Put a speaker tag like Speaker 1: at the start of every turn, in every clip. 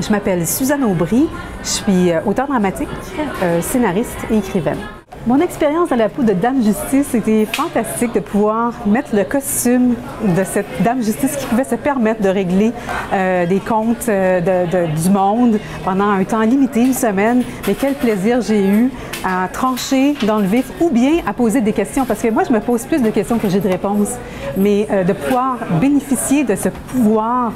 Speaker 1: Je m'appelle Suzanne Aubry, je suis auteure dramatique, scénariste et écrivaine. Mon expérience dans la peau de Dame Justice, c'était fantastique de pouvoir mettre le costume de cette Dame Justice qui pouvait se permettre de régler des comptes du monde pendant un temps limité, une semaine. Mais quel plaisir j'ai eu à trancher dans le vif ou bien à poser des questions, parce que moi, je me pose plus de questions que j'ai de réponses. Mais de pouvoir bénéficier de ce pouvoir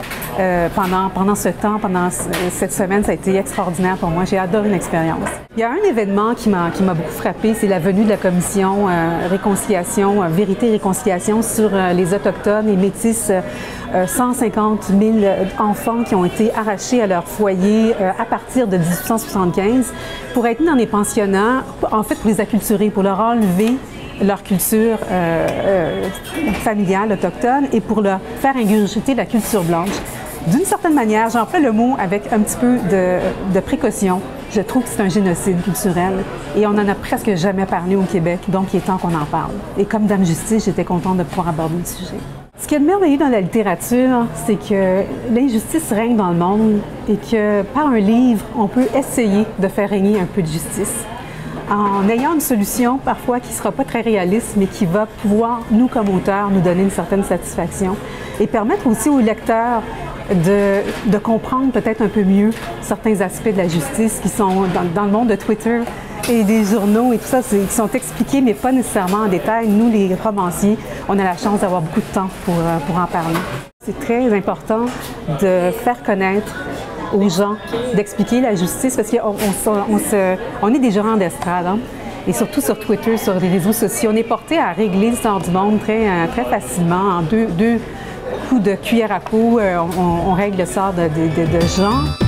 Speaker 1: pendant ce temps, pendant cette semaine, ça a été extraordinaire pour moi. J'ai adoré l'expérience. Il y a un événement qui m'a beaucoup frappée, c'est la venue de la commission Réconciliation, Vérité et Réconciliation sur les Autochtones et Métis. 150 000 enfants qui ont été arrachés à leur foyer à partir de 1875 pour être mis dans des pensionnats, en fait pour les acculturer, pour leur enlever leur culture familiale autochtone et pour leur faire ingurgiter la culture blanche. D'une certaine manière, j'emploie le mot avec un petit peu de précaution. Je trouve que c'est un génocide culturel et on n'en a presque jamais parlé au Québec, donc il est temps qu'on en parle. Et comme Dame Justice, j'étais contente de pouvoir aborder le sujet. Ce qui est de merveilleux dans la littérature, c'est que l'injustice règne dans le monde et que par un livre, on peut essayer de faire régner un peu de justice en ayant une solution parfois qui ne sera pas très réaliste, mais qui va pouvoir, nous comme auteurs, nous donner une certaine satisfaction et permettre aussi aux lecteurs de comprendre peut-être un peu mieux certains aspects de la justice qui sont dans le monde de Twitter et des journaux et tout ça, qui sont expliqués, mais pas nécessairement en détail. Nous, les romanciers, on a la chance d'avoir beaucoup de temps pour en parler. C'est très important de faire connaître aux gens, d'expliquer la justice, parce qu'on est des gérants d'estrade, hein? Et surtout sur Twitter, sur les réseaux sociaux. On est porté à régler l'histoire du monde très facilement, en deux coups de cuillère à peau, on règle le sort de gens.